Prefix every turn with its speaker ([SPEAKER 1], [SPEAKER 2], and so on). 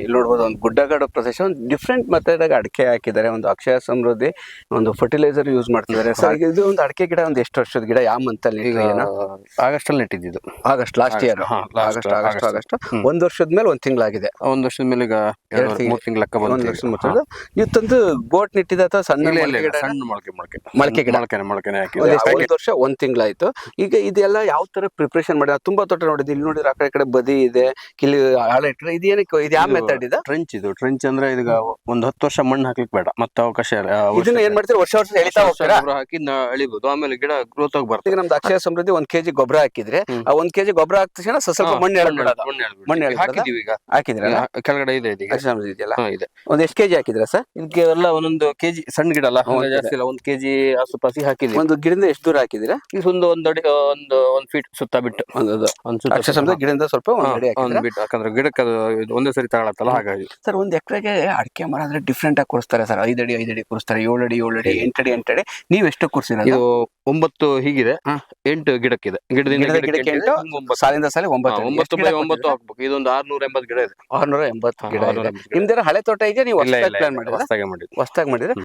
[SPEAKER 1] ಇಲ್ಲಿ ನೋಡ್ಬೋದು ಒಂದು ಗುಡ್ಡಗಾಡು ಪ್ರದೇಶ, ಒಂದು ಡಿಫ್ರೆಂಟ್ ಮೆಥಡ್ ಆಗಿ ಅಡಿಕೆ ಹಾಕಿದ್ದಾರೆ. ಒಂದು ಅಕ್ಷಯ ಸಮೃದ್ಧಿ ಒಂದು ಫರ್ಟಿಲೈಸರ್ ಯೂಸ್ ಮಾಡ್ತಿದ್ದಾರೆ. ಸರ್ ಇದು ಒಂದು ಅಡಿಕೆ ಗಿಡ ಒಂದು ಎಷ್ಟು ವರ್ಷದ ಗಿಡ? ಯಾವ ಮಂತ್ ಅಲ್ಲಿ?
[SPEAKER 2] ಈಗ ಆಗಸ್ಟ್ ಅಲ್ಲಿ ನೆಟ್ಟಿದ್ದು.
[SPEAKER 1] August last year. ಆಗಸ್ಟ್ ಒಂದ್ ವರ್ಷದ ಮೇಲೆ ಒಂದ್ ತಿಂಗಳಾಗಿದೆ.
[SPEAKER 2] ಒಂದ್ ವರ್ಷದ ಮೇಲೆ ಈಗ 3 ತಿಂಗಳ ಲೆಕ್ಕ
[SPEAKER 1] ಒಂದ್ ವರ್ಷ ಮುಚ್ಚೋದು. ನೀವು ತಂದು ಬೋಟ್ ನೆಟ್ಟಿದ ಅಥವಾ ಸಣ್ಣ
[SPEAKER 2] ಸಣ್ಣ
[SPEAKER 1] ಮೊಳಕೆ ಗಿಡ?
[SPEAKER 2] ಮೊಳಕೆನೆ ಹಾಕಿ
[SPEAKER 1] ಒಂದ್ ವರ್ಷ ಒಂದ್ ತಿಂಗಳಾಯ್ತು. ಈಗ ಇದೆಲ್ಲ ಯಾವ ತರ ಪ್ರಿಪರೇಷನ್ ಮಾಡಿ? ತುಂಬಾ ತೋಟ ನೋಡಿದ್ವಿ. ಇಲ್ಲಿ ನೋಡಿದ್ರೆ ಆ ಕಡೆ ಬದಿ ಇದೆ, ಇಲ್ಲಿ ಆಳ ಇಟ್ಟರೆ ಇದು ಏನಕ್ಕೆ? ಇದು ಯಾವ ಮೆಥಡ್ ಇದೆ?
[SPEAKER 2] ಟ್ರೆಂಚ್. ಇದು ಟ್ರೆಂಚ್ ಅಂದ್ರೆ ಈಗ ಒಂದ್ 10 ವರ್ಷ ಮಣ್ಣು ಹಾಕ್ಲಿಕ್ಕೆ ಬೇಡ, ಮತ್ತೆ ಅವಕಾಶ
[SPEAKER 1] ಇದನ್ನ ಏನ್ ಮಾಡ್ತೀರಾ? ವರ್ಷ ಎಳಿತಾ ಹೋಗ್ತೀರಾ?
[SPEAKER 2] ಹಾಕಿ ಅಳಿಬಹುದು, ಆಮೇಲೆ ಗಿಡ ಗ್ರೋತ್ ಆಗಿ ಬರ್ತದೆ.
[SPEAKER 1] ಈಗ ನಮ್ದು ಅಕ್ಷಯ ಸಮೃದ್ಧಿ 1 kg ಗೊಬ್ಬರ ಹಾಕಿದ್ರೆ ಆ 1 kg ಗೊಬ್ಬರ ಹಾಕಿದ ತಕ್ಷಣ ಸ್ವಲ್ಪ ಮಣ್ಣು ಎಳ್ಬಿಡೋದು. ಮಣ್ಣು
[SPEAKER 2] ಹಾಕಿದೀವಿ. ಈಗ
[SPEAKER 1] ಹಾಕಿದ್ರೆ
[SPEAKER 2] ಕೆಳಗಡೆ ಇದೆ
[SPEAKER 1] ಅಕ್ಷಯ ಸಮೃದ್ಧಿ ಇದೆಯಲ್ಲ,
[SPEAKER 2] ಇದೆ.
[SPEAKER 1] ಒಂದ್ ಎಷ್ಟು kg ಹಾಕಿದ್ರ ಸರ್?
[SPEAKER 2] ಇದಕ್ಕೆ ಎಲ್ಲ 1 kg ಸಣ್ಣ ಗಿಡ ಅಲ್ಲ, ಜಾಸ್ತಿ ಇಲ್ಲ, 1 kg ಆಸುಪಾಸಿ ಹಾಕಿದ್ವಿ.
[SPEAKER 1] ಒಂದು ಗಿಡದಿಂದ ಎಷ್ಟು ದೂರ ಹಾಕಿದಿರಾ?
[SPEAKER 2] ಈಗ ಒಂದ್ ಅಡಿ, ಒಂದು ಫೀಟ್ ಸುತ್ತ ಬಿಟ್ಟು
[SPEAKER 1] ಅಕ್ಷಯ ಸಮೃದ್ಧಿ ಗಿಡದಿಂದ ಸ್ವಲ್ಪ
[SPEAKER 2] ಬಿಟ್ಟು, ಯಾಕಂದ್ರೆ ಗಿಡಕ್ಕೆ ಒಂದೇ ಸರಿ ತಗೊಳತ್ತಲ್ಲ, ಹಾಗಾಗಿ.
[SPEAKER 1] ಸರ್ ಒಂದ್ ಎಕರೆಗೆ ಅಡಿಕೆ ಮರ ಅಂದ್ರೆ ಡಿಫ್ರೆಂಟ್ ಆಗಿ ಕೂರಿಸ್ತಾರೆ ಸರ್. 5 ಅಡಿ ಕೂರಿಸ್ತಾರೆ, 7 ಅಡಿ 8 ಅಡಿ. ನೀವ್ ಎಷ್ಟು ಕೂರಿಸಿರ?
[SPEAKER 2] ಇದು 9 ಹೀಗಿದೆ, 8 ಗಿಡಕ್ಕಿದೆ. ಗಿಡದಿಂದ ಗಿಡಕ್ಕೆ
[SPEAKER 1] 8, ಸಾಲಿಂದ ಸಾಲಿ 9
[SPEAKER 2] 9 by 9 ಹಾಕ್ಬೇಕು. ಇದೊಂದು 680 ಗಿಡ ಇದೆ.
[SPEAKER 1] 680 ಗಿಡ ಇದೆ. ನಿಮ್ದೇನ ಹಳೆ ತೋಟ ಇದೆಯಾ? ನೀವು ಹೊಸದಾಗಿ ಮಾಡಿದ್ರೆ?
[SPEAKER 2] ಹೊಸದಾಗಿ ಮಾಡಿದ್ರೆ.